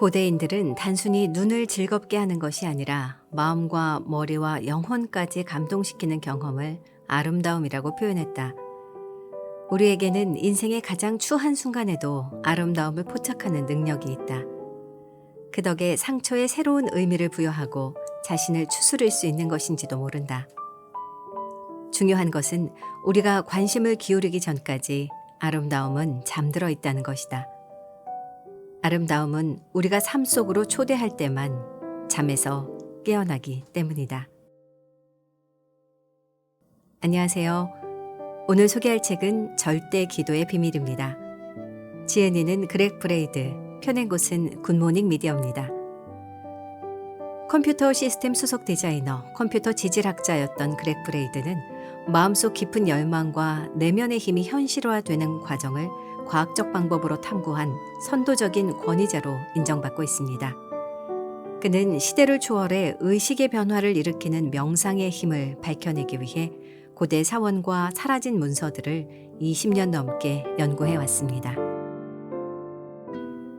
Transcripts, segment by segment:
고대인들은 단순히 눈을 즐겁게 하는 것이 아니라 마음과 머리와 영혼까지 감동시키는 경험을 아름다움이라고 표현했다. 우리에게는 인생의 가장 추한 순간에도 아름다움을 포착하는 능력이 있다. 그 덕에 상처에 새로운 의미를 부여하고 자신을 추스릴 수 있는 것인지도 모른다. 중요한 것은 우리가 관심을 기울이기 전까지 아름다움은 잠들어 있다는 것이다. 아름다움은 우리가 삶 속으로 초대할 때만 잠에서 깨어나기 때문이다. 안녕하세요. 오늘 소개할 책은 절대 기도의 비밀입니다. 지은이는 그렉 브레이드, 펴낸 곳은 굿모닝 미디어입니다. 컴퓨터 시스템 수석 디자이너, 컴퓨터 지질학자였던 그렉 브레이드는 마음속 깊은 열망과 내면의 힘이 현실화되는 과정을 과학적 방법으로 탐구한 선도적인 권위자로 인정받고 있습니다. 그는 시대를 초월해 의식의 변화를 일으키는 명상의 힘을 밝혀내기 위해 고대 사원과 사라진 문서들을 20년 넘게 연구해 왔습니다.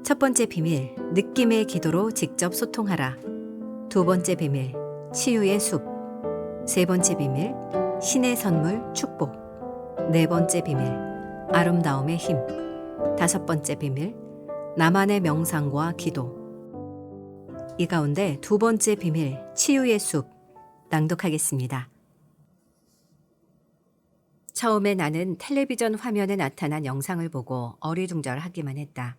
첫 번째 비밀, 느낌의 기도로 직접 소통하라. 두 번째 비밀, 치유의 숲. 세 번째 비밀, 신의 선물 축복. 네 번째 비밀, 아름다움의 힘. 다섯 번째 비밀, 나만의 명상과 기도. 이 가운데 두 번째 비밀, 치유의 숲. 낭독하겠습니다. 처음에 나는 텔레비전 화면에 나타난 영상을 보고 어리둥절하기만 했다.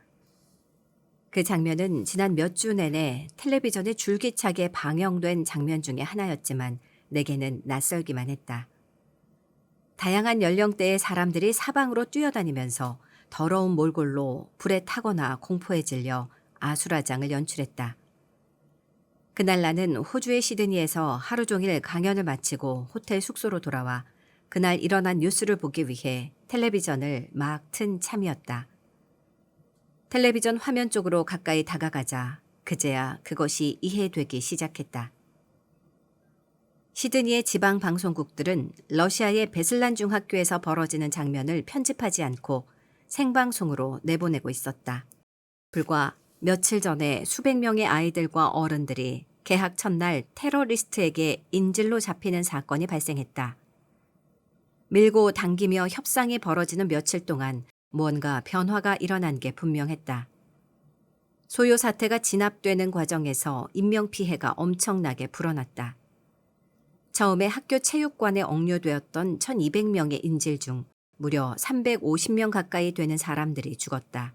그 장면은 지난 몇 주 내내 텔레비전에 줄기차게 방영된 장면 중에 하나였지만 내게는 낯설기만 했다. 다양한 연령대의 사람들이 사방으로 뛰어다니면서 더러운 몰골로 불에 타거나 공포에 질려 아수라장을 연출했다. 그날 나는 호주의 시드니에서 하루 종일 강연을 마치고 호텔 숙소로 돌아와 그날 일어난 뉴스를 보기 위해 텔레비전을 막 튼 참이었다. 텔레비전 화면 쪽으로 가까이 다가가자 그제야 그것이 이해되기 시작했다. 시드니의 지방 방송국들은 러시아의 베슬란 중학교에서 벌어지는 장면을 편집하지 않고 생방송으로 내보내고 있었다. 불과 며칠 전에 수백 명의 아이들과 어른들이 개학 첫날 테러리스트에게 인질로 잡히는 사건이 발생했다. 밀고 당기며 협상이 벌어지는 며칠 동안 무언가 변화가 일어난 게 분명했다. 소요 사태가 진압되는 과정에서 인명피해가 엄청나게 불어났다. 처음에 학교 체육관에 억류되었던 1200명의 인질 중 무려 350명 가까이 되는 사람들이 죽었다.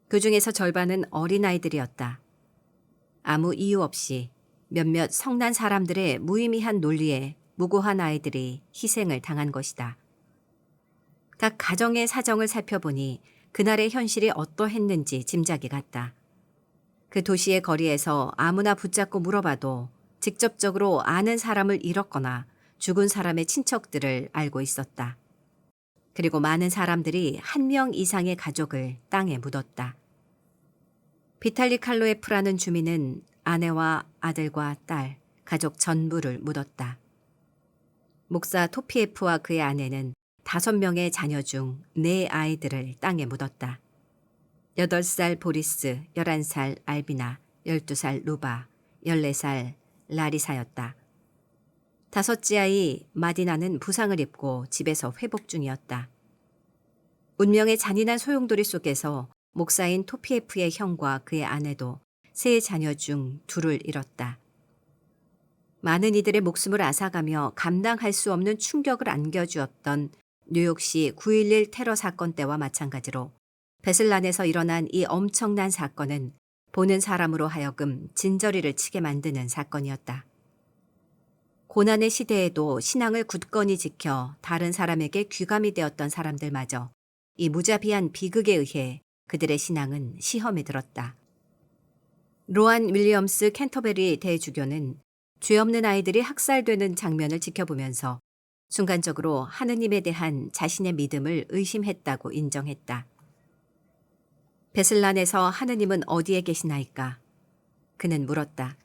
그 중에서 절반은 어린아이들이었다. 아무 이유 없이 몇몇 성난 사람들의 무의미한 논리에 무고한 아이들이 희생을 당한 것이다. 각 가정의 사정을 살펴보니 그날의 현실이 어떠했는지 짐작이 갔다. 그 도시의 거리에서 아무나 붙잡고 물어봐도 직접적으로 아는 사람을 잃었거나 죽은 사람의 친척들을 알고 있었다. 그리고 많은 사람들이 한 명 이상의 가족을 땅에 묻었다. 비탈리 칼로에프라는 주민은 아내와 아들과 딸, 가족 전부를 묻었다. 목사 토피에프와 그의 아내는 5명의 자녀 중 4아이들을 땅에 묻었다. 8살 보리스, 11살 알비나, 12살 루바, 14살 라리사였다. 다섯째 아이 마디나는 부상을 입고 집에서 회복 중이었다. 운명의 잔인한 소용돌이 속에서 목사인 토피에프의 형과 그의 아내도 3 자녀 중 2를 잃었다. 많은 이들의 목숨을 앗아가며 감당할 수 없는 충격을 안겨주었던 뉴욕시 9.11 테러 사건 때와 마찬가지로 베슬란에서 일어난 이 엄청난 사건은 보는 사람으로 하여금 진저리를 치게 만드는 사건이었다. 고난의 시대에도 신앙을 굳건히 지켜 다른 사람에게 귀감이 되었던 사람들마저 이 무자비한 비극에 의해 그들의 신앙은 시험에 들었다. 로안 윌리엄스 캔터베리 대주교는 죄 없는 아이들이 학살되는 장면을 지켜보면서 순간적으로 하느님에 대한 자신의 믿음을 의심했다고 인정했다. 베슬란에서 하느님은 어디에 계시나이까? 그는 물었다.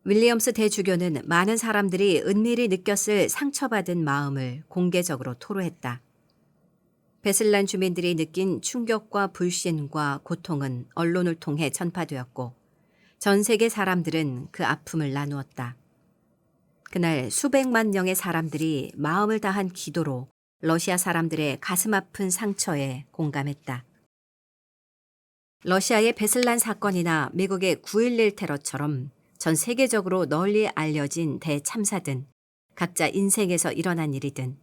윌리엄스 대주교는 많은 사람들이 은밀히 느꼈을 상처받은 마음을 공개적으로 토로했다. 베슬란 주민들이 느낀 충격과 불신과 고통은 언론을 통해 전파되었고 전 세계 사람들은 그 아픔을 나누었다. 그날 수백만 명의 사람들이 마음을 다한 기도로 러시아 사람들의 가슴 아픈 상처에 공감했다. 러시아의 베슬란 사건이나 미국의 9.11 테러처럼 전 세계적으로 널리 알려진 대참사든 각자 인생에서 일어난 일이든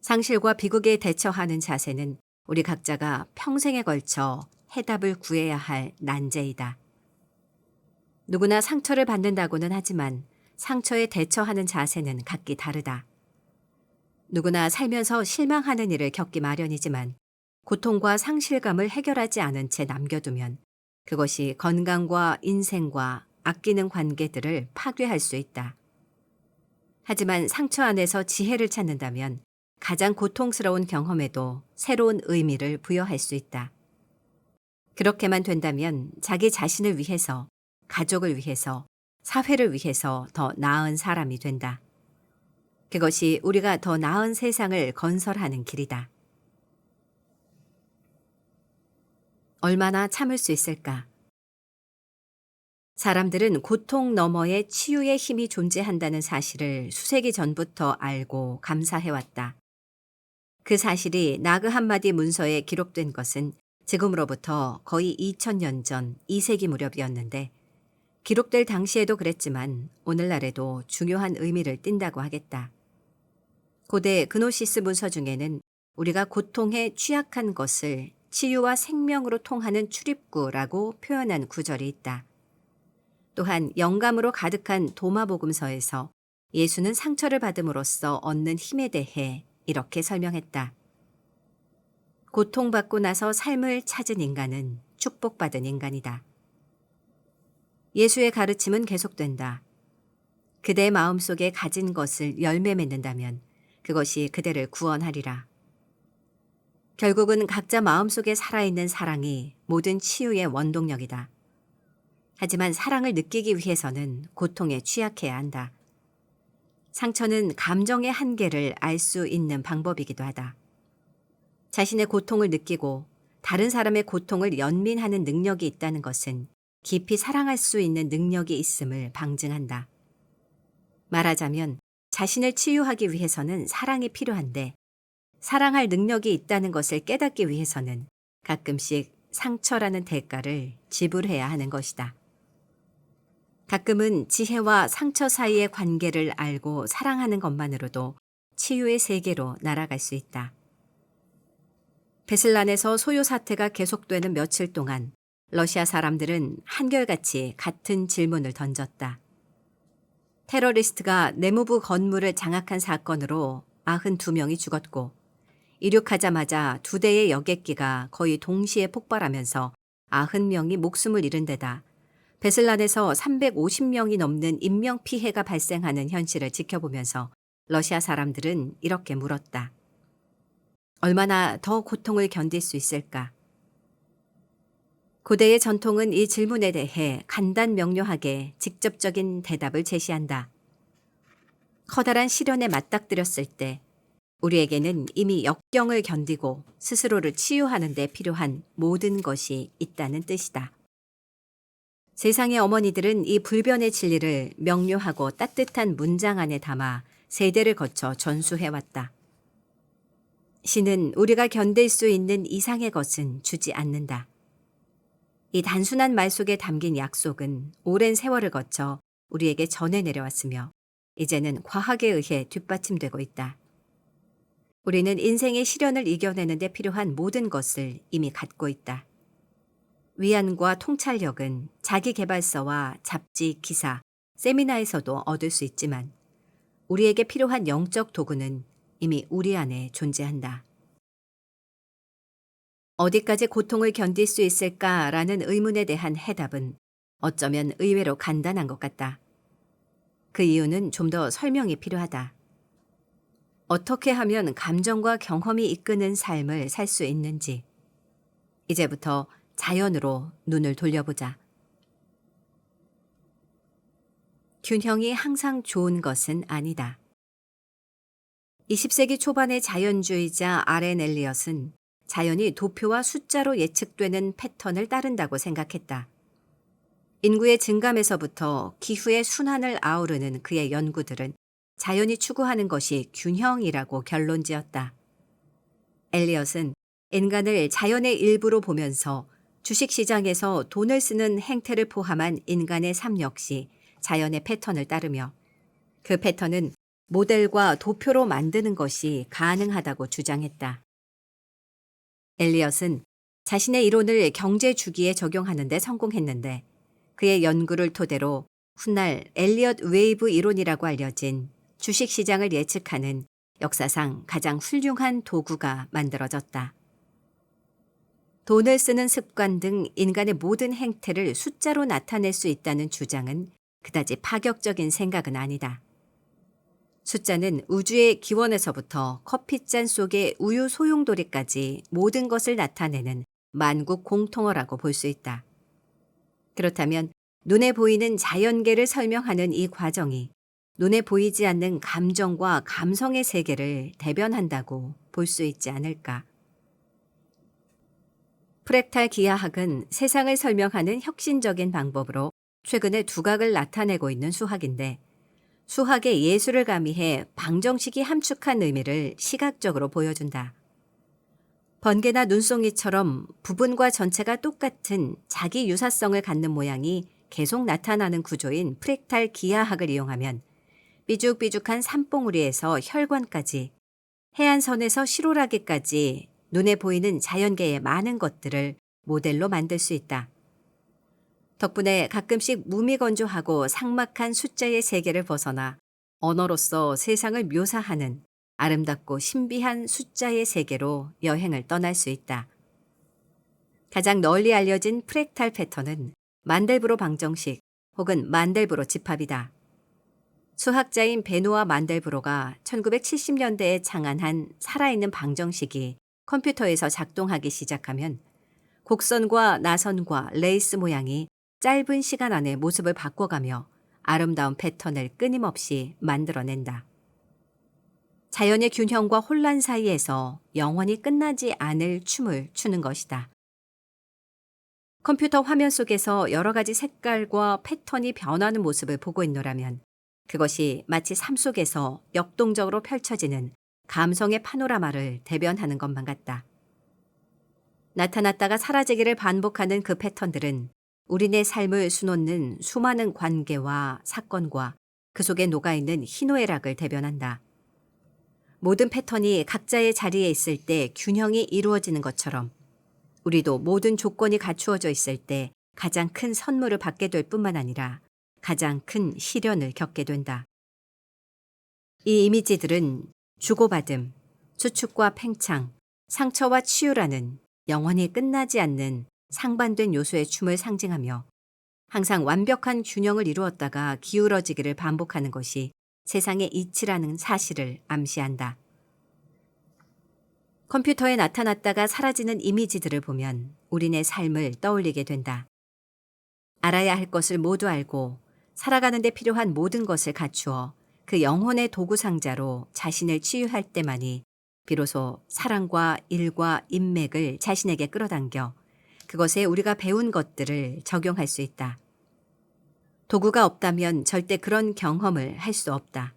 상실과 비극에 대처하는 자세는 우리 각자가 평생에 걸쳐 해답을 구해야 할 난제이다. 누구나 상처를 받는다고는 하지만 상처에 대처하는 자세는 각기 다르다. 누구나 살면서 실망하는 일을 겪기 마련이지만 고통과 상실감을 해결하지 않은 채 남겨두면 그것이 건강과 인생과 아끼는 관계들을 파괴할 수 있다. 하지만 상처 안에서 지혜를 찾는다면 가장 고통스러운 경험에도 새로운 의미를 부여할 수 있다. 그렇게만 된다면 자기 자신을 위해서, 가족을 위해서, 사회를 위해서 더 나은 사람이 된다. 그것이 우리가 더 나은 세상을 건설하는 길이다. 얼마나 참을 수 있을까? 사람들은 고통 너머에 치유의 힘이 존재한다는 사실을 수세기 전부터 알고 감사해왔다. 그 사실이 나그 한마디 문서에 기록된 것은 지금으로부터 거의 2000년 전 2세기 무렵이었는데 기록될 당시에도 그랬지만 오늘날에도 중요한 의미를 띈다고 하겠다. 고대 그노시스 문서 중에는 우리가 고통에 취약한 것을 치유와 생명으로 통하는 출입구라고 표현한 구절이 있다. 또한 영감으로 가득한 도마복음서에서 예수는 상처를 받음으로써 얻는 힘에 대해 이렇게 설명했다. 고통받고 나서 삶을 찾은 인간은 축복받은 인간이다. 예수의 가르침은 계속된다. 그대의 마음속에 가진 것을 열매 맺는다면 그것이 그대를 구원하리라. 결국은 각자 마음속에 살아있는 사랑이 모든 치유의 원동력이다. 하지만 사랑을 느끼기 위해서는 고통에 취약해야 한다. 상처는 감정의 한계를 알 수 있는 방법이기도 하다. 자신의 고통을 느끼고 다른 사람의 고통을 연민하는 능력이 있다는 것은 깊이 사랑할 수 있는 능력이 있음을 방증한다. 말하자면 자신을 치유하기 위해서는 사랑이 필요한데 사랑할 능력이 있다는 것을 깨닫기 위해서는 가끔씩 상처라는 대가를 지불해야 하는 것이다. 가끔은 지혜와 상처 사이의 관계를 알고 사랑하는 것만으로도 치유의 세계로 날아갈 수 있다. 베슬란에서 소요 사태가 계속되는 며칠 동안 러시아 사람들은 한결같이 같은 질문을 던졌다. 테러리스트가 내무부 건물을 장악한 사건으로 92명이 죽었고 이륙하자마자 2대의 여객기가 거의 동시에 폭발하면서 90명이 목숨을 잃은 데다 베슬란에서 350명이 넘는 인명피해가 발생하는 현실을 지켜보면서 러시아 사람들은 이렇게 물었다. 얼마나 더 고통을 견딜 수 있을까? 고대의 전통은 이 질문에 대해 간단명료하게 직접적인 대답을 제시한다. 커다란 시련에 맞닥뜨렸을 때 우리에게는 이미 역경을 견디고 스스로를 치유하는 데 필요한 모든 것이 있다는 뜻이다. 세상의 어머니들은 이 불변의 진리를 명료하고 따뜻한 문장 안에 담아 세대를 거쳐 전수해왔다. 신은 우리가 견딜 수 있는 이상의 것은 주지 않는다. 이 단순한 말 속에 담긴 약속은 오랜 세월을 거쳐 우리에게 전해 내려왔으며 이제는 과학에 의해 뒷받침되고 있다. 우리는 인생의 시련을 이겨내는 데 필요한 모든 것을 이미 갖고 있다. 위안과 통찰력은 자기계발서와 잡지, 기사, 세미나에서도 얻을 수 있지만 우리에게 필요한 영적 도구는 이미 우리 안에 존재한다. 어디까지 고통을 견딜 수 있을까라는 의문에 대한 해답은 어쩌면 의외로 간단한 것 같다. 그 이유는 좀 더 설명이 필요하다. 어떻게 하면 감정과 경험이 이끄는 삶을 살 수 있는지 이제부터 자연으로 눈을 돌려보자. 균형이 항상 좋은 것은 아니다. 20세기 초반의 자연주의자 아렌 엘리엇은 자연이 도표와 숫자로 예측되는 패턴을 따른다고 생각했다. 인구의 증감에서부터 기후의 순환을 아우르는 그의 연구들은 자연이 추구하는 것이 균형이라고 결론지었다. 엘리엇은 인간을 자연의 일부로 보면서 주식시장에서 돈을 쓰는 행태를 포함한 인간의 삶 역시 자연의 패턴을 따르며 그 패턴은 모델과 도표로 만드는 것이 가능하다고 주장했다. 엘리엇은 자신의 이론을 경제 주기에 적용하는 데 성공했는데 그의 연구를 토대로 훗날 엘리엇 웨이브 이론이라고 알려진 주식시장을 예측하는 역사상 가장 훌륭한 도구가 만들어졌다. 돈을 쓰는 습관 등 인간의 모든 행태를 숫자로 나타낼 수 있다는 주장은 그다지 파격적인 생각은 아니다. 숫자는 우주의 기원에서부터 커피잔 속의 우유 소용돌이까지 모든 것을 나타내는 만국 공통어라고 볼 수 있다. 그렇다면 눈에 보이는 자연계를 설명하는 이 과정이 눈에 보이지 않는 감정과 감성의 세계를 대변한다고 볼 수 있지 않을까. 프랙탈 기하학은 세상을 설명하는 혁신적인 방법으로 최근에 두각을 나타내고 있는 수학인데 수학의 예술을 가미해 방정식이 함축한 의미를 시각적으로 보여준다. 번개나 눈송이처럼 부분과 전체가 똑같은 자기 유사성을 갖는 모양이 계속 나타나는 구조인 프랙탈 기하학을 이용하면 삐죽삐죽한 산봉우리에서 혈관까지 해안선에서 시로라기까지 눈에 보이는 자연계의 많은 것들을 모델로 만들 수 있다. 덕분에 가끔씩 무미건조하고 삭막한 숫자의 세계를 벗어나 언어로서 세상을 묘사하는 아름답고 신비한 숫자의 세계로 여행을 떠날 수 있다. 가장 널리 알려진 프랙탈 패턴은 만델브로 방정식 혹은 만델브로 집합이다. 수학자인 베노아 만델브로가 1970년대에 창안한 살아있는 방정식이 컴퓨터에서 작동하기 시작하면 곡선과 나선과 레이스 모양이 짧은 시간 안에 모습을 바꿔가며 아름다운 패턴을 끊임없이 만들어낸다. 자연의 균형과 혼란 사이에서 영원히 끝나지 않을 춤을 추는 것이다. 컴퓨터 화면 속에서 여러 가지 색깔과 패턴이 변하는 모습을 보고 있노라면 그것이 마치 삶 속에서 역동적으로 펼쳐지는 감성의 파노라마를 대변하는 것만 같다. 나타났다가 사라지기를 반복하는 그 패턴들은 우리네 삶을 수놓는 수많은 관계와 사건과 그 속에 녹아있는 희노애락을 대변한다. 모든 패턴이 각자의 자리에 있을 때 균형이 이루어지는 것처럼 우리도 모든 조건이 갖추어져 있을 때 가장 큰 선물을 받게 될 뿐만 아니라 가장 큰 시련을 겪게 된다. 이 이미지들은 주고받음, 수축과 팽창, 상처와 치유라는 영원히 끝나지 않는 상반된 요소의 춤을 상징하며 항상 완벽한 균형을 이루었다가 기울어지기를 반복하는 것이 세상의 이치라는 사실을 암시한다. 컴퓨터에 나타났다가 사라지는 이미지들을 보면 우리네 삶을 떠올리게 된다. 알아야 할 것을 모두 알고 살아가는 데 필요한 모든 것을 갖추어 그 영혼의 도구 상자로 자신을 치유할 때만이 비로소 사랑과 일과 인맥을 자신에게 끌어당겨 그것에 우리가 배운 것들을 적용할 수 있다. 도구가 없다면 절대 그런 경험을 할 수 없다.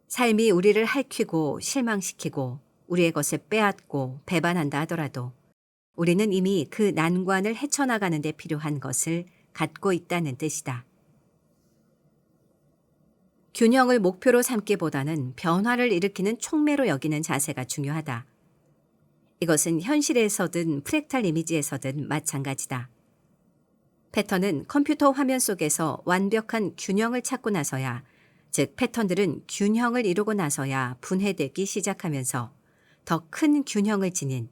삶이 우리를 핥히고 실망시키고 우리의 것을 빼앗고 배반한다 하더라도 우리는 이미 그 난관을 헤쳐나가는 데 필요한 것을 갖고 있다는 뜻이다. 균형을 목표로 삼기보다는 변화를 일으키는 촉매로 여기는 자세가 중요하다. 이것은 현실에서든 프랙탈 이미지에서든 마찬가지다. 패턴은 컴퓨터 화면 속에서 완벽한 균형을 찾고 나서야, 즉 패턴들은 균형을 이루고 나서야 분해되기 시작하면서 더 큰 균형을 지닌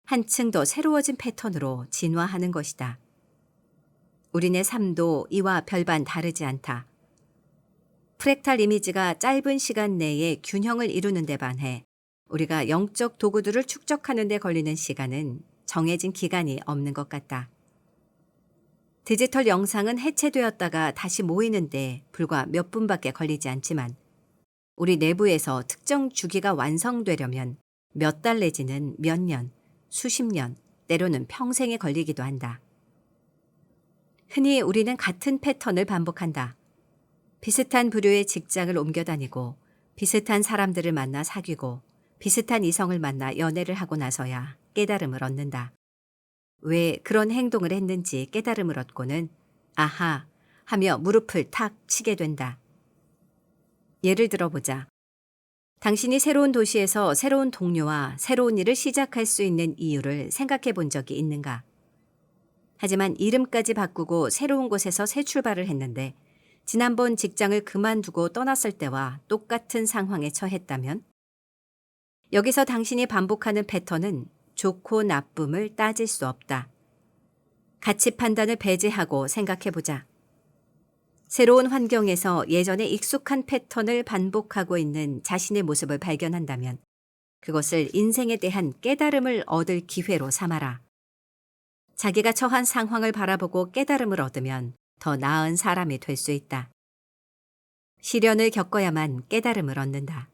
한층 더 새로워진 패턴으로 진화하는 것이다. 우리네 삶도 이와 별반 다르지 않다. 프랙탈 이미지가 짧은 시간 내에 균형을 이루는 데 반해 우리가 영적 도구들을 축적하는 데 걸리는 시간은 정해진 기간이 없는 것 같다. 디지털 영상은 해체되었다가 다시 모이는데 불과 몇 분밖에 걸리지 않지만 우리 내부에서 특정 주기가 완성되려면 몇 달 내지는 몇 년, 수십 년, 때로는 평생에 걸리기도 한다. 흔히 우리는 같은 패턴을 반복한다. 비슷한 부류의 직장을 옮겨 다니고 비슷한 사람들을 만나 사귀고 비슷한 이성을 만나 연애를 하고 나서야 깨달음을 얻는다. 왜 그런 행동을 했는지 깨달음을 얻고는 아하 하며 무릎을 탁 치게 된다. 예를 들어보자. 당신이 새로운 도시에서 새로운 동료와 새로운 일을 시작할 수 있는 이유를 생각해 본 적이 있는가? 하지만 이름까지 바꾸고 새로운 곳에서 새 출발을 했는데 지난번 직장을 그만두고 떠났을 때와 똑같은 상황에 처했다면? 여기서 당신이 반복하는 패턴은 좋고 나쁨을 따질 수 없다. 가치 판단을 배제하고 생각해 보자. 새로운 환경에서 예전에 익숙한 패턴을 반복하고 있는 자신의 모습을 발견한다면 그것을 인생에 대한 깨달음을 얻을 기회로 삼아라. 자기가 처한 상황을 바라보고 깨달음을 얻으면 더 나은 사람이 될 수 있다. 시련을 겪어야만 깨달음을 얻는다.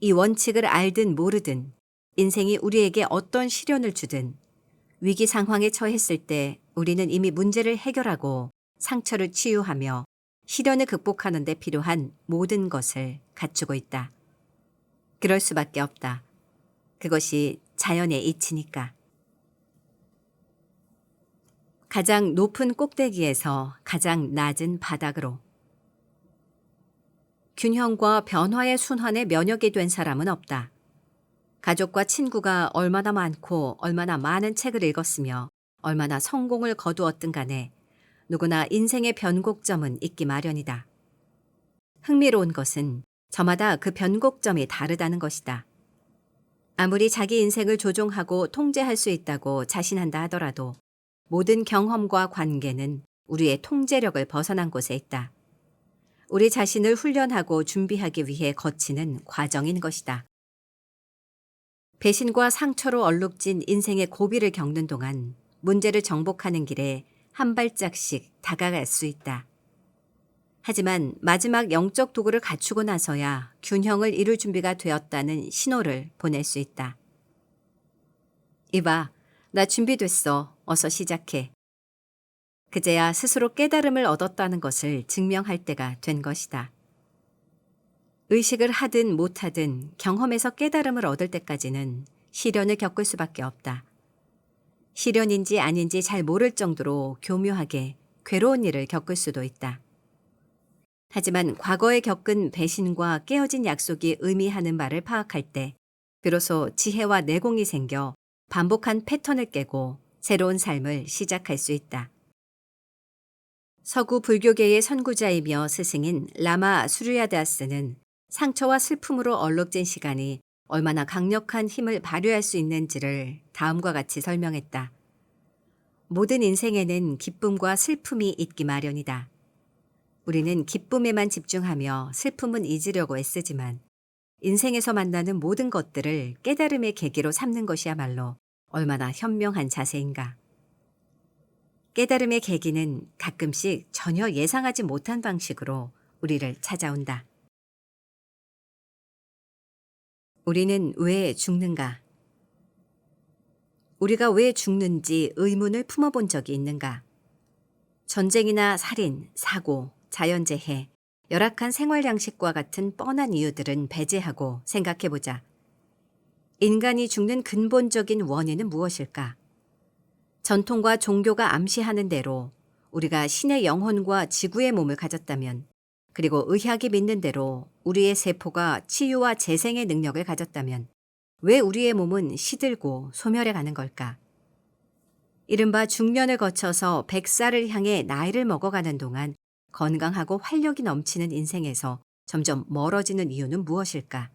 이 원칙을 알든 모르든 인생이 우리에게 어떤 시련을 주든 위기 상황에 처했을 때 우리는 이미 문제를 해결하고 상처를 치유하며 시련을 극복하는 데 필요한 모든 것을 갖추고 있다. 그럴 수밖에 없다. 그것이 자연의 이치니까. 가장 높은 꼭대기에서 가장 낮은 바닥으로. 균형과 변화의 순환에 면역이 된 사람은 없다. 가족과 친구가 얼마나 많고 얼마나 많은 책을 읽었으며 얼마나 성공을 거두었든 간에 누구나 인생의 변곡점은 있기 마련이다. 흥미로운 것은 저마다 그 변곡점이 다르다는 것이다. 아무리 자기 인생을 조종하고 통제할 수 있다고 자신한다 하더라도 모든 경험과 관계는 우리의 통제력을 벗어난 곳에 있다. 우리 자신을 훈련하고 준비하기 위해 거치는 과정인 것이다. 배신과 상처로 얼룩진 인생의 고비를 겪는 동안 문제를 정복하는 길에 한 발짝씩 다가갈 수 있다. 하지만 마지막 영적 도구를 갖추고 나서야 균형을 이룰 준비가 되었다는 신호를 보낼 수 있다. 이봐, 나 준비됐어. 어서 시작해. 그제야 스스로 깨달음을 얻었다는 것을 증명할 때가 된 것이다. 의식을 하든 못하든 경험에서 깨달음을 얻을 때까지는 시련을 겪을 수밖에 없다. 시련인지 아닌지 잘 모를 정도로 교묘하게 괴로운 일을 겪을 수도 있다. 하지만 과거에 겪은 배신과 깨어진 약속이 의미하는 바를 파악할 때 비로소 지혜와 내공이 생겨 반복한 패턴을 깨고 새로운 삶을 시작할 수 있다. 서구 불교계의 선구자이며 스승인 라마 수르야다스는 상처와 슬픔으로 얼룩진 시간이 얼마나 강력한 힘을 발휘할 수 있는지를 다음과 같이 설명했다. 모든 인생에는 기쁨과 슬픔이 있기 마련이다. 우리는 기쁨에만 집중하며 슬픔은 잊으려고 애쓰지만 인생에서 만나는 모든 것들을 깨달음의 계기로 삼는 것이야말로 얼마나 현명한 자세인가. 깨달음의 계기는 가끔씩 전혀 예상하지 못한 방식으로 우리를 찾아온다. 우리는 왜 죽는가? 우리가 왜 죽는지 의문을 품어본 적이 있는가? 전쟁이나 살인, 사고, 자연재해, 열악한 생활 양식과 같은 뻔한 이유들은 배제하고 생각해보자. 인간이 죽는 근본적인 원인은 무엇일까? 전통과 종교가 암시하는 대로 우리가 신의 영혼과 지구의 몸을 가졌다면, 그리고 의학이 믿는 대로 우리의 세포가 치유와 재생의 능력을 가졌다면 왜 우리의 몸은 시들고 소멸해 가는 걸까? 이른바 중년을 거쳐서 100살을 향해 나이를 먹어가는 동안 건강하고 활력이 넘치는 인생에서 점점 멀어지는 이유는 무엇일까?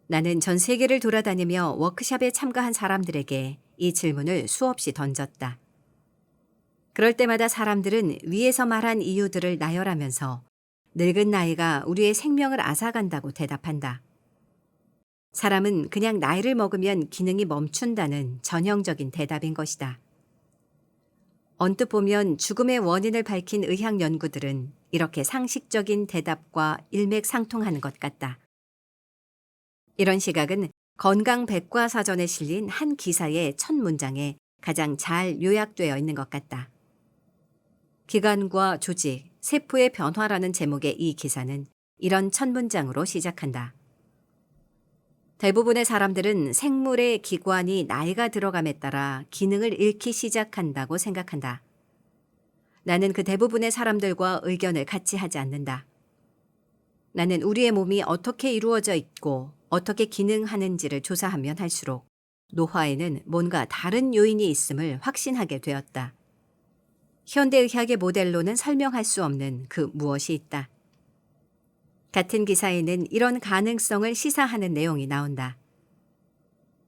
나는 전 세계를 돌아다니며 워크숍에 참가한 사람들에게 이 질문을 수없이 던졌다. 그럴 때마다 사람들은 위에서 말한 이유들을 나열하면서 늙은 나이가 우리의 생명을 앗아간다고 대답한다. 사람은 그냥 나이를 먹으면 기능이 멈춘다는 전형적인 대답인 것이다. 언뜻 보면 죽음의 원인을 밝힌 의학 연구들은 이렇게 상식적인 대답과 일맥상통하는 것 같다. 이런 시각은 건강백과사전에 실린 한 기사의 첫 문장에 가장 잘 요약되어 있는 것 같다. 기관과 조직, 세포의 변화라는 제목의 이 기사는 이런 첫 문장으로 시작한다. 대부분의 사람들은 생물의 기관이 나이가 들어감에 따라 기능을 잃기 시작한다고 생각한다. 나는 그 대부분의 사람들과 의견을 같이 하지 않는다. 나는 우리의 몸이 어떻게 이루어져 있고 어떻게 기능하는지를 조사하면 할수록 노화에는 뭔가 다른 요인이 있음을 확신하게 되었다. 현대의학의 모델로는 설명할 수 없는 그 무엇이 있다. 같은 기사에는 이런 가능성을 시사하는 내용이 나온다.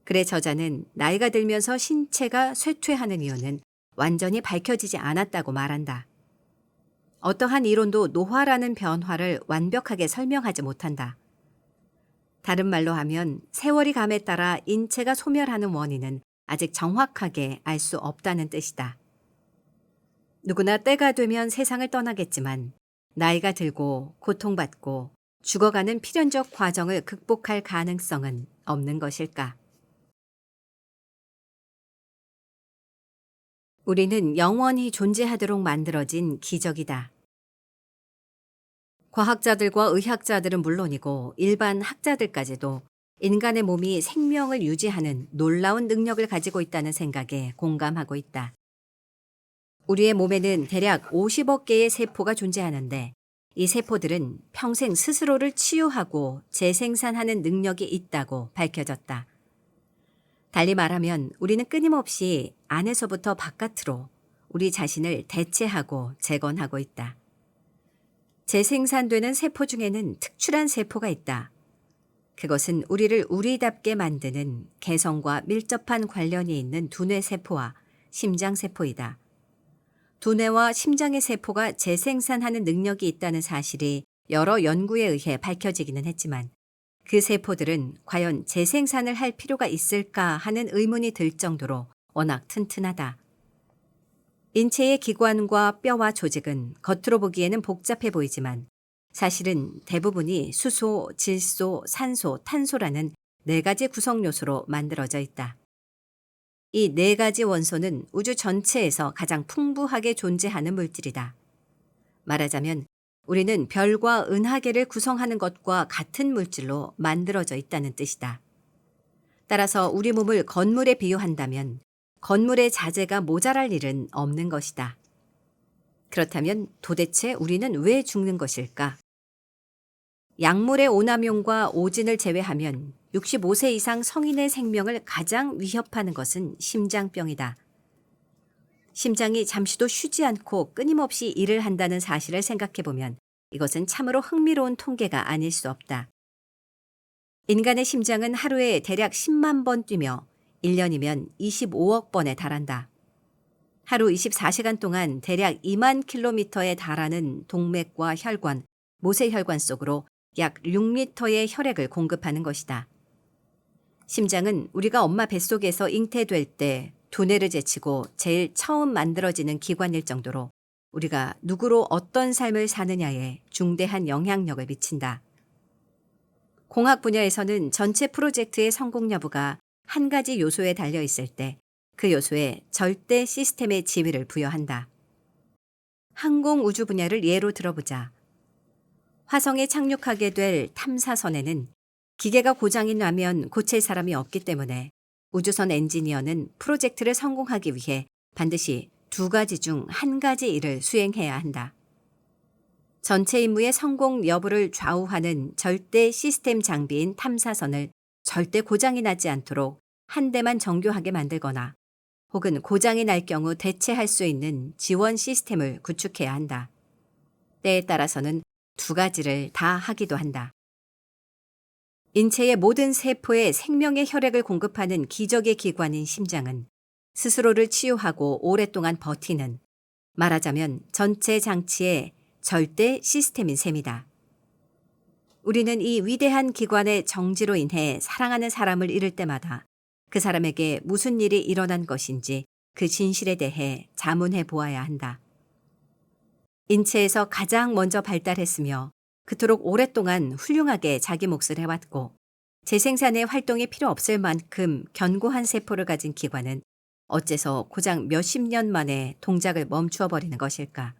글의 저자는 나이가 들면서 신체가 쇠퇴하는 이유는 완전히 밝혀지지 않았다고 말한다. 어떠한 이론도 노화라는 변화를 완벽하게 설명하지 못한다. 다른 말로 하면 세월이 감에 따라 인체가 소멸하는 원인은 아직 정확하게 알 수 없다는 뜻이다. 누구나 때가 되면 세상을 떠나겠지만 나이가 들고 고통받고 죽어가는 필연적 과정을 극복할 가능성은 없는 것일까? 우리는 영원히 존재하도록 만들어진 기적이다. 과학자들과 의학자들은 물론이고 일반 학자들까지도 인간의 몸이 생명을 유지하는 놀라운 능력을 가지고 있다는 생각에 공감하고 있다. 우리의 몸에는 대략 50억 개의 세포가 존재하는데 이 세포들은 평생 스스로를 치유하고 재생산하는 능력이 있다고 밝혀졌다. 달리 말하면 우리는 끊임없이 안에서부터 바깥으로 우리 자신을 대체하고 재건하고 있다. 재생산되는 세포 중에는 특출한 세포가 있다. 그것은 우리를 우리답게 만드는 개성과 밀접한 관련이 있는 두뇌세포와 심장세포이다. 두뇌와 심장의 세포가 재생산하는 능력이 있다는 사실이 여러 연구에 의해 밝혀지기는 했지만 그 세포들은 과연 재생산을 할 필요가 있을까 하는 의문이 들 정도로 워낙 튼튼하다. 인체의 기관과 뼈와 조직은 겉으로 보기에는 복잡해 보이지만 사실은 대부분이 수소, 질소, 산소, 탄소라는 4가지 구성 요소로 만들어져 있다. 이 4가지 원소는 우주 전체에서 가장 풍부하게 존재하는 물질이다. 말하자면 우리는 별과 은하계를 구성하는 것과 같은 물질로 만들어져 있다는 뜻이다. 따라서 우리 몸을 건물에 비유한다면 건물의 자재가 모자랄 일은 없는 것이다. 그렇다면 도대체 우리는 왜 죽는 것일까? 약물의 오남용과 오진을 제외하면 65세 이상 성인의 생명을 가장 위협하는 것은 심장병이다. 심장이 잠시도 쉬지 않고 끊임없이 일을 한다는 사실을 생각해보면 이것은 참으로 흥미로운 통계가 아닐 수 없다. 인간의 심장은 하루에 대략 10만 번 뛰며 1년이면 25억 번에 달한다. 하루 24시간 동안 대략 2만 킬로미터에 달하는 동맥과 혈관, 모세혈관 속으로 약 6리터의 혈액을 공급하는 것이다. 심장은 우리가 엄마 뱃속에서 잉태될 때 두뇌를 제치고 제일 처음 만들어지는 기관일 정도로 우리가 누구로 어떤 삶을 사느냐에 중대한 영향력을 미친다. 공학 분야에서는 전체 프로젝트의 성공 여부가 한 가지 요소에 달려 있을 때 그 요소에 절대 시스템의 지위를 부여한다. 항공 우주 분야를 예로 들어보자. 화성에 착륙하게 될 탐사선에는 기계가 고장이 나면 고칠 사람이 없기 때문에 우주선 엔지니어는 프로젝트를 성공하기 위해 반드시 2가지 중 1가지 일을 수행해야 한다. 전체 임무의 성공 여부를 좌우하는 절대 시스템 장비인 탐사선을 절대 고장이 나지 않도록 한 대만 정교하게 만들거나 혹은 고장이 날 경우 대체할 수 있는 지원 시스템을 구축해야 한다. 때에 따라서는 2가지를 다 하기도 한다. 인체의 모든 세포에 생명의 혈액을 공급하는 기적의 기관인 심장은 스스로를 치유하고 오랫동안 버티는, 말하자면 전체 장치의 절대 시스템인 셈이다. 우리는 이 위대한 기관의 정지로 인해 사랑하는 사람을 잃을 때마다 그 사람에게 무슨 일이 일어난 것인지 그 진실에 대해 자문해 보아야 한다. 인체에서 가장 먼저 발달했으며 그토록 오랫동안 훌륭하게 자기 몫을 해왔고 재생산의 활동이 필요 없을 만큼 견고한 세포를 가진 기관은 어째서 고작 몇십 년 만에 동작을 멈추어 버리는 것일까?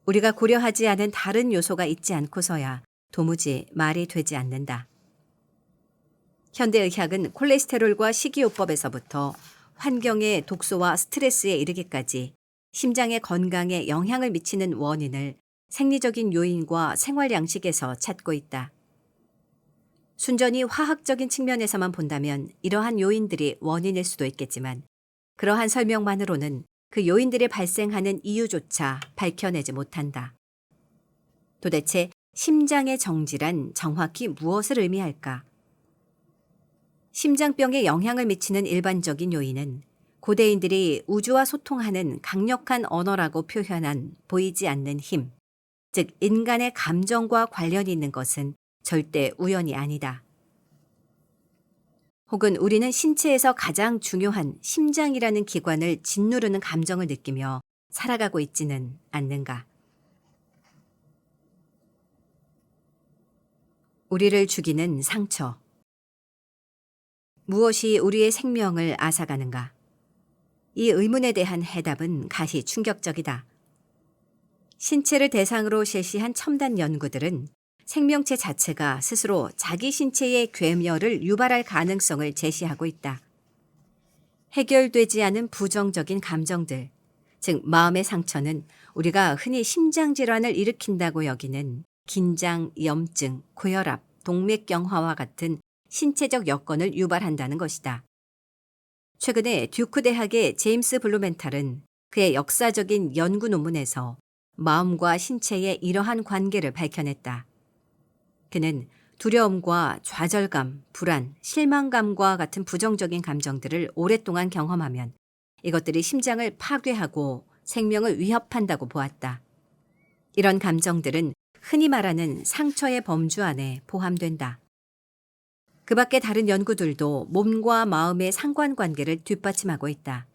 우리가 고려하지 않은 다른 요소가 있지 않고서야 도무지 말이 되지 않는다. 현대의학은 콜레스테롤과 식이요법에서부터 환경의 독소와 스트레스에 이르기까지 심장의 건강에 영향을 미치는 원인을 생리적인 요인과 생활 양식에서 찾고 있다. 순전히 화학적인 측면에서만 본다면 이러한 요인들이 원인일 수도 있겠지만 그러한 설명만으로는 그 요인들이 발생하는 이유조차 밝혀내지 못한다. 도대체 심장의 정지란 정확히 무엇을 의미할까? 심장병에 영향을 미치는 일반적인 요인은 고대인들이 우주와 소통하는 강력한 언어라고 표현한 보이지 않는 힘, 즉 인간의 감정과 관련이 있는 것은 절대 우연이 아니다. 혹은 우리는 신체에서 가장 중요한 심장이라는 기관을 짓누르는 감정을 느끼며 살아가고 있지는 않는가? 우리를 죽이는 상처. 무엇이 우리의 생명을 앗아가는가? 이 의문에 대한 해답은 가히 충격적이다. 신체를 대상으로 실시한 첨단 연구들은 생명체 자체가 스스로 자기 신체의 괴멸을 유발할 가능성을 제시하고 있다. 해결되지 않은 부정적인 감정들, 즉 마음의 상처는 우리가 흔히 심장질환을 일으킨다고 여기는 긴장, 염증, 고혈압, 동맥경화와 같은 신체적 여건을 유발한다는 것이다. 최근에 듀크 대학의 제임스 블루멘탈은 그의 역사적인 연구 논문에서 마음과 신체의 이러한 관계를 밝혀냈다. 그는 두려움과 좌절감, 불안, 실망감과 같은 부정적인 감정들을 오랫동안 경험하면 이것들이 심장을 파괴하고 생명을 위협한다고 보았다. 이런 감정들은 흔히 말하는 상처의 범주 안에 포함된다. 그 밖에 다른 연구들도 몸과 마음의 상관관계를 뒷받침하고 있다.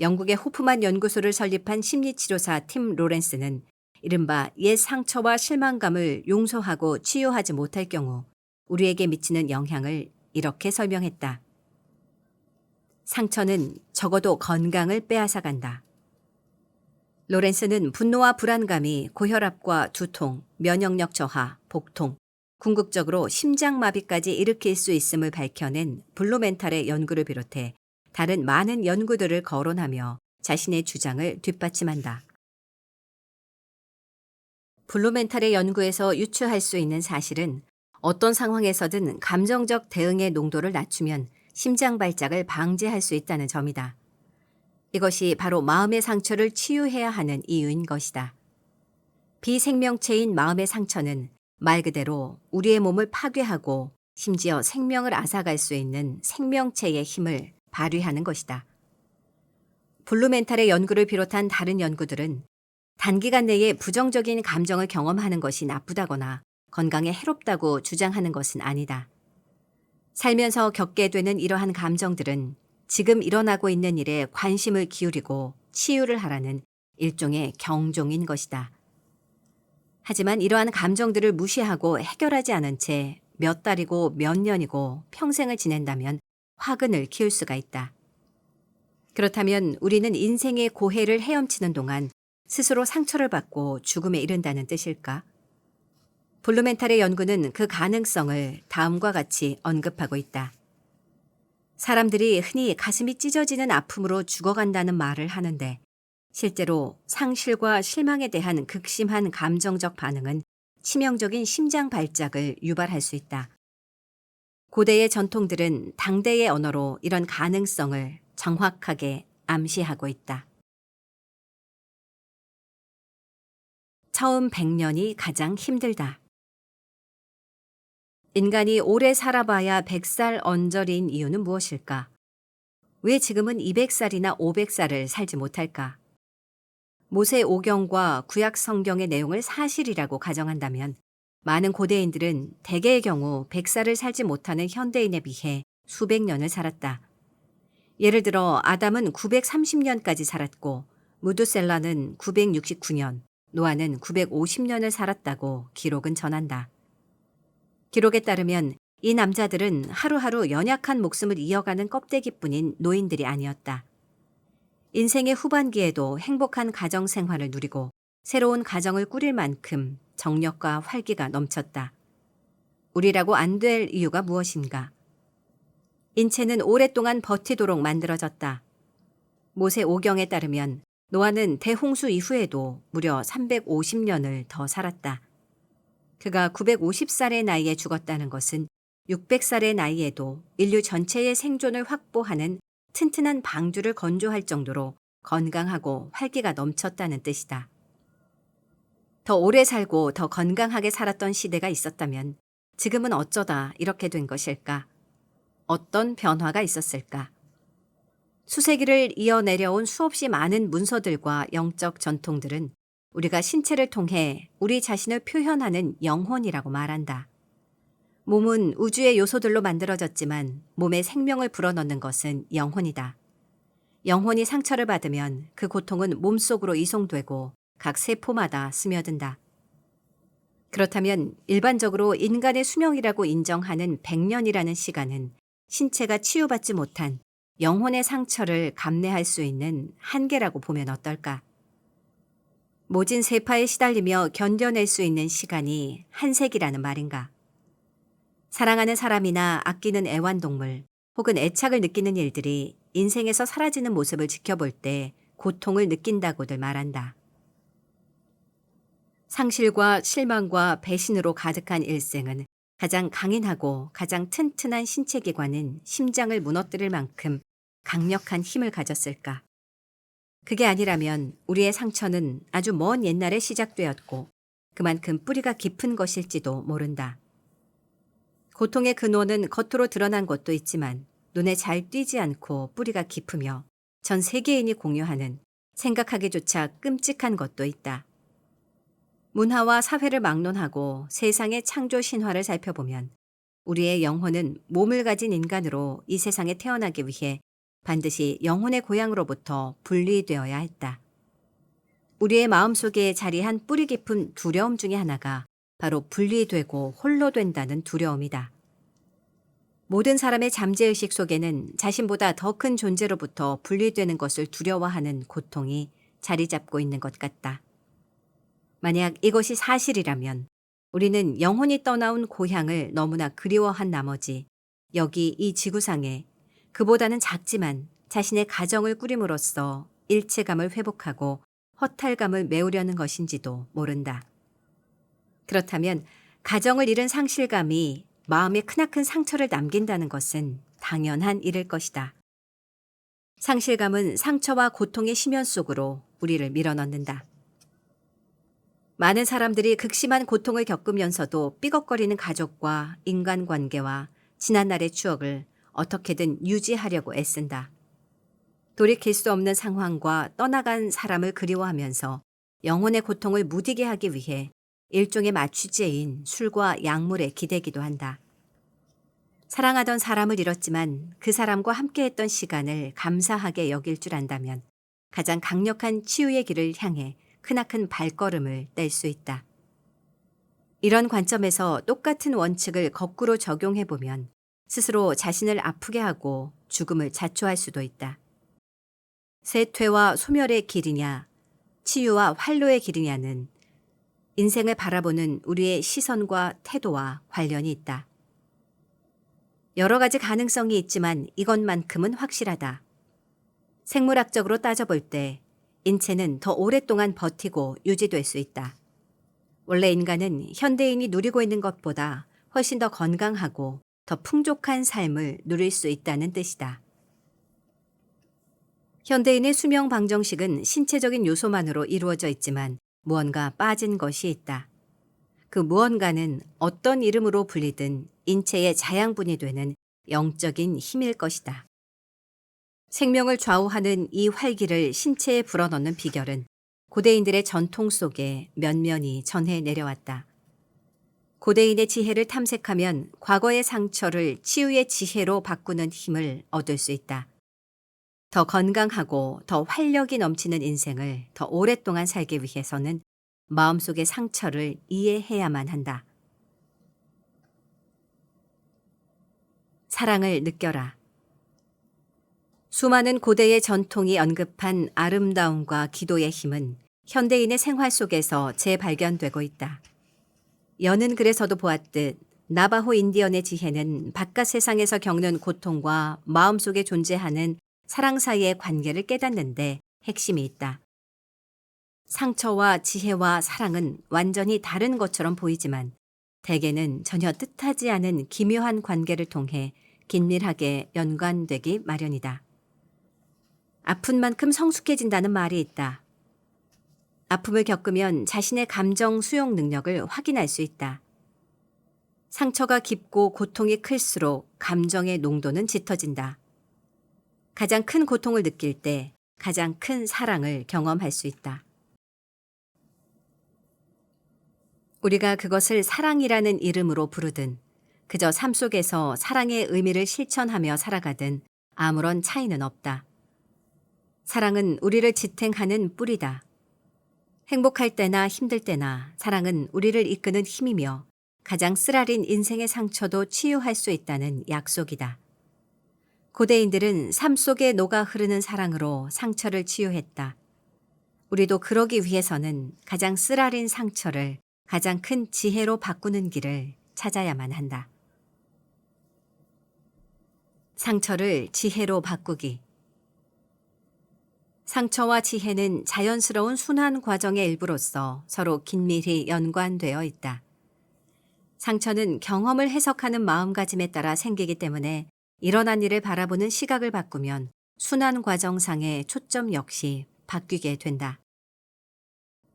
영국의 호프만 연구소를 설립한 심리치료사 팀 로렌스는 이른바 옛 상처와 실망감을 용서하고 치유하지 못할 경우 우리에게 미치는 영향을 이렇게 설명했다. 상처는 적어도 건강을 빼앗아간다. 로렌스는 분노와 불안감이 고혈압과 두통, 면역력 저하, 복통, 궁극적으로 심장마비까지 일으킬 수 있음을 밝혀낸 블루멘탈의 연구를 비롯해 다른 많은 연구들을 거론하며 자신의 주장을 뒷받침한다. 블루멘탈의 연구에서 유추할 수 있는 사실은 어떤 상황에서든 감정적 대응의 농도를 낮추면 심장 발작을 방지할 수 있다는 점이다. 이것이 바로 마음의 상처를 치유해야 하는 이유인 것이다. 비생명체인 마음의 상처는 말 그대로 우리의 몸을 파괴하고 심지어 생명을 앗아갈 수 있는 생명체의 힘을 발휘하는 것이다. 블루멘탈의 연구를 비롯한 다른 연구들은 단기간 내에 부정적인 감정을 경험하는 것이 나쁘다거나 건강에 해롭다고 주장하는 것은 아니다. 살면서 겪게 되는 이러한 감정들은 지금 일어나고 있는 일에 관심을 기울이고 치유를 하라는 일종의 경종인 것이다. 하지만 이러한 감정들을 무시하고 해결하지 않은 채 몇 달이고 몇 년이고 평생을 지낸다면 화근을 키울 수가 있다. 그렇다면 우리는 인생의 고해를 헤엄치는 동안 스스로 상처를 받고 죽음에 이른다는 뜻일까? 블루멘탈의 연구는 그 가능성을 다음과 같이 언급하고 있다. 사람들이 흔히 가슴이 찢어지는 아픔으로 죽어간다는 말을 하는데 실제로 상실과 실망에 대한 극심한 감정적 반응은 치명적인 심장 발작을 유발할 수 있다. 고대의 전통들은 당대의 언어로 이런 가능성을 정확하게 암시하고 있다. 처음 100년이 가장 힘들다. 인간이 오래 살아봐야 100살 언저리인 이유는 무엇일까? 왜 지금은 200살이나 500살을 살지 못할까? 모세 오경과 구약 성경의 내용을 사실이라고 가정한다면 많은 고대인들은 대개의 경우 100살을 살지 못하는 현대인에 비해 수백 년을 살았다. 예를 들어 아담은 930년까지 살았고 무두셀라는 969년, 노아는 950년을 살았다고 기록은 전한다. 기록에 따르면 이 남자들은 하루하루 연약한 목숨을 이어가는 껍데기뿐인 노인들이 아니었다. 인생의 후반기에도 행복한 가정 생활을 누리고 새로운 가정을 꾸릴 만큼 정력과 활기가 넘쳤다. 우리라고 안 될 이유가 무엇인가? 인체는 오랫동안 버티도록 만들어졌다. 모세 오경에 따르면 노아는 대홍수 이후에도 무려 350년을 더 살았다. 그가 950살의 나이에 죽었다는 것은 600살의 나이에도 인류 전체의 생존을 확보하는 튼튼한 방주를 건조할 정도로 건강하고 활기가 넘쳤다는 뜻이다. 더 오래 살고 더 건강하게 살았던 시대가 있었다면 지금은 어쩌다 이렇게 된 것일까? 어떤 변화가 있었을까? 수세기를 이어내려온 수없이 많은 문서들과 영적 전통들은 우리가 신체를 통해 우리 자신을 표현하는 영혼이라고 말한다. 몸은 우주의 요소들로 만들어졌지만 몸에 생명을 불어넣는 것은 영혼이다. 영혼이 상처를 받으면 그 고통은 몸속으로 이송되고 각 세포마다 스며든다. 그렇다면 일반적으로 인간의 수명이라고 인정하는 100년이라는 시간은 신체가 치유받지 못한 영혼의 상처를 감내할 수 있는 한계라고 보면 어떨까? 모진 세파에 시달리며 견뎌낼 수 있는 시간이 한 세기라는 말인가? 사랑하는 사람이나 아끼는 애완동물 혹은 애착을 느끼는 일들이 인생에서 사라지는 모습을 지켜볼 때 고통을 느낀다고들 말한다. 상실과 실망과 배신으로 가득한 일생은 가장 강인하고 가장 튼튼한 신체기관인 심장을 무너뜨릴 만큼 강력한 힘을 가졌을까? 그게 아니라면 우리의 상처는 아주 먼 옛날에 시작되었고 그만큼 뿌리가 깊은 것일지도 모른다. 고통의 근원은 겉으로 드러난 것도 있지만 눈에 잘 띄지 않고 뿌리가 깊으며 전 세계인이 공유하는 생각하기조차 끔찍한 것도 있다. 문화와 사회를 막론하고 세상의 창조 신화를 살펴보면 우리의 영혼은 몸을 가진 인간으로 이 세상에 태어나기 위해 반드시 영혼의 고향으로부터 분리되어야 했다. 우리의 마음속에 자리한 뿌리 깊은 두려움 중에 하나가 바로 분리되고 홀로 된다는 두려움이다. 모든 사람의 잠재의식 속에는 자신보다 더 큰 존재로부터 분리되는 것을 두려워하는 고통이 자리 잡고 있는 것 같다. 만약 이것이 사실이라면 우리는 영혼이 떠나온 고향을 너무나 그리워한 나머지 여기 이 지구상에 그보다는 작지만 자신의 가정을 꾸림으로써 일체감을 회복하고 허탈감을 메우려는 것인지도 모른다. 그렇다면 가정을 잃은 상실감이 마음에 크나큰 상처를 남긴다는 것은 당연한 일일 것이다. 상실감은 상처와 고통의 심연 속으로 우리를 밀어넣는다. 많은 사람들이 극심한 고통을 겪으면서도 삐걱거리는 가족과 인간관계와 지난날의 추억을 어떻게든 유지하려고 애쓴다. 돌이킬 수 없는 상황과 떠나간 사람을 그리워하면서 영혼의 고통을 무디게 하기 위해 일종의 마취제인 술과 약물에 기대기도 한다. 사랑하던 사람을 잃었지만 그 사람과 함께했던 시간을 감사하게 여길 줄 안다면 가장 강력한 치유의 길을 향해 크나큰 발걸음을 뗄 수 있다. 이런 관점에서 똑같은 원칙을 거꾸로 적용해보면 스스로 자신을 아프게 하고 죽음을 자초할 수도 있다. 쇠퇴와 소멸의 길이냐, 치유와 활로의 길이냐는 인생을 바라보는 우리의 시선과 태도와 관련이 있다. 여러 가지 가능성이 있지만 이것만큼은 확실하다. 생물학적으로 따져볼 때 인체는 더 오랫동안 버티고 유지될 수 있다. 원래 인간은 현대인이 누리고 있는 것보다 훨씬 더 건강하고 더 풍족한 삶을 누릴 수 있다는 뜻이다. 현대인의 수명 방정식은 신체적인 요소만으로 이루어져 있지만 무언가 빠진 것이 있다. 그 무언가는 어떤 이름으로 불리든 인체의 자양분이 되는 영적인 힘일 것이다. 생명을 좌우하는 이 활기를 신체에 불어넣는 비결은 고대인들의 전통 속에 면면이 전해 내려왔다. 고대인의 지혜를 탐색하면 과거의 상처를 치유의 지혜로 바꾸는 힘을 얻을 수 있다. 더 건강하고 더 활력이 넘치는 인생을 더 오랫동안 살기 위해서는 마음속의 상처를 이해해야만 한다. 사랑을 느껴라. 수많은 고대의 전통이 언급한 아름다움과 기도의 힘은 현대인의 생활 속에서 재발견되고 있다. 연은 글에서도 보았듯 나바호 인디언의 지혜는 바깥 세상에서 겪는 고통과 마음속에 존재하는 사랑 사이의 관계를 깨닫는데 핵심이 있다. 상처와 지혜와 사랑은 완전히 다른 것처럼 보이지만 대개는 전혀 뜻하지 않은 기묘한 관계를 통해 긴밀하게 연관되기 마련이다. 아픈 만큼 성숙해진다는 말이 있다. 아픔을 겪으면 자신의 감정 수용 능력을 확인할 수 있다. 상처가 깊고 고통이 클수록 감정의 농도는 짙어진다. 가장 큰 고통을 느낄 때 가장 큰 사랑을 경험할 수 있다. 우리가 그것을 사랑이라는 이름으로 부르든 그저 삶 속에서 사랑의 의미를 실천하며 살아가든 아무런 차이는 없다. 사랑은 우리를 지탱하는 뿌리다. 행복할 때나 힘들 때나 사랑은 우리를 이끄는 힘이며 가장 쓰라린 인생의 상처도 치유할 수 있다는 약속이다. 고대인들은 삶 속에 녹아 흐르는 사랑으로 상처를 치유했다. 우리도 그러기 위해서는 가장 쓰라린 상처를 가장 큰 지혜로 바꾸는 길을 찾아야만 한다. 상처를 지혜로 바꾸기. 상처와 지혜는 자연스러운 순환 과정의 일부로서 서로 긴밀히 연관되어 있다. 상처는 경험을 해석하는 마음가짐에 따라 생기기 때문에 일어난 일을 바라보는 시각을 바꾸면 순환 과정상의 초점 역시 바뀌게 된다.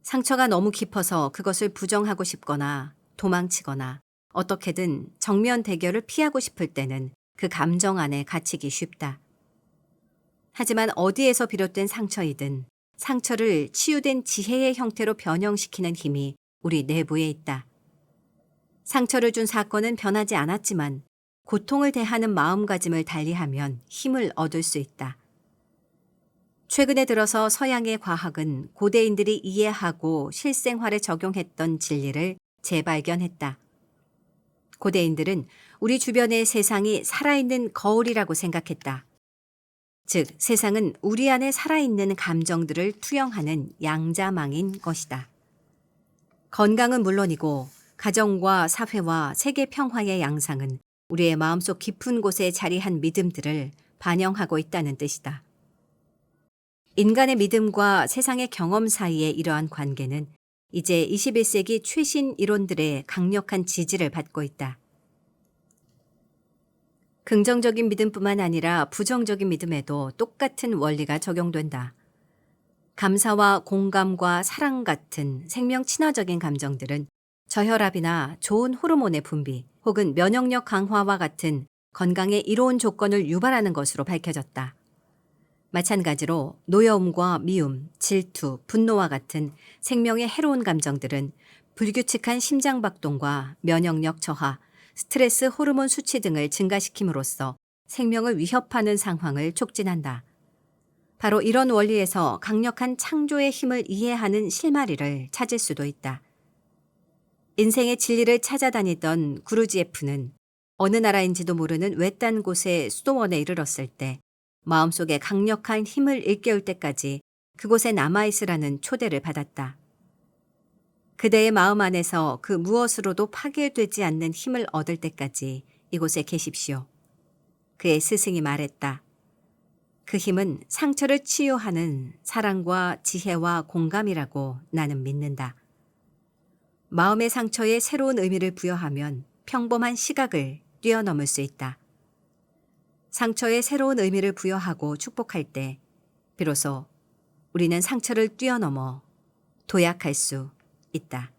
상처가 너무 깊어서 그것을 부정하고 싶거나 도망치거나 어떻게든 정면 대결을 피하고 싶을 때는 그 감정 안에 갇히기 쉽다. 하지만 어디에서 비롯된 상처이든 상처를 치유된 지혜의 형태로 변형시키는 힘이 우리 내부에 있다. 상처를 준 사건은 변하지 않았지만 고통을 대하는 마음가짐을 달리하면 힘을 얻을 수 있다. 최근에 들어서 서양의 과학은 고대인들이 이해하고 실생활에 적용했던 진리를 재발견했다. 고대인들은 우리 주변의 세상이 살아있는 거울이라고 생각했다. 즉, 세상은 우리 안에 살아있는 감정들을 투영하는 양자망인 것이다. 건강은 물론이고 가정과 사회와 세계 평화의 양상은 우리의 마음속 깊은 곳에 자리한 믿음들을 반영하고 있다는 뜻이다. 인간의 믿음과 세상의 경험 사이의 이러한 관계는 이제 21세기 최신 이론들의 강력한 지지를 받고 있다. 긍정적인 믿음뿐만 아니라 부정적인 믿음에도 똑같은 원리가 적용된다. 감사와 공감과 사랑 같은 생명 친화적인 감정들은 저혈압이나 좋은 호르몬의 분비 혹은 면역력 강화와 같은 건강에 이로운 조건을 유발하는 것으로 밝혀졌다. 마찬가지로 노여움과 미움, 질투, 분노와 같은 생명의 해로운 감정들은 불규칙한 심장박동과 면역력 저하, 스트레스 호르몬 수치 등을 증가시킴으로써 생명을 위협하는 상황을 촉진한다. 바로 이런 원리에서 강력한 창조의 힘을 이해하는 실마리를 찾을 수도 있다. 인생의 진리를 찾아다니던 구르지에프는 어느 나라인지도 모르는 외딴 곳의 수도원에 이르렀을 때 마음속에 강력한 힘을 일깨울 때까지 그곳에 남아있으라는 초대를 받았다. 그대의 마음 안에서 그 무엇으로도 파괴되지 않는 힘을 얻을 때까지 이곳에 계십시오. 그의 스승이 말했다. 그 힘은 상처를 치유하는 사랑과 지혜와 공감이라고 나는 믿는다. 마음의 상처에 새로운 의미를 부여하면 평범한 시각을 뛰어넘을 수 있다. 상처에 새로운 의미를 부여하고 축복할 때 비로소 우리는 상처를 뛰어넘어 도약할 수 있다.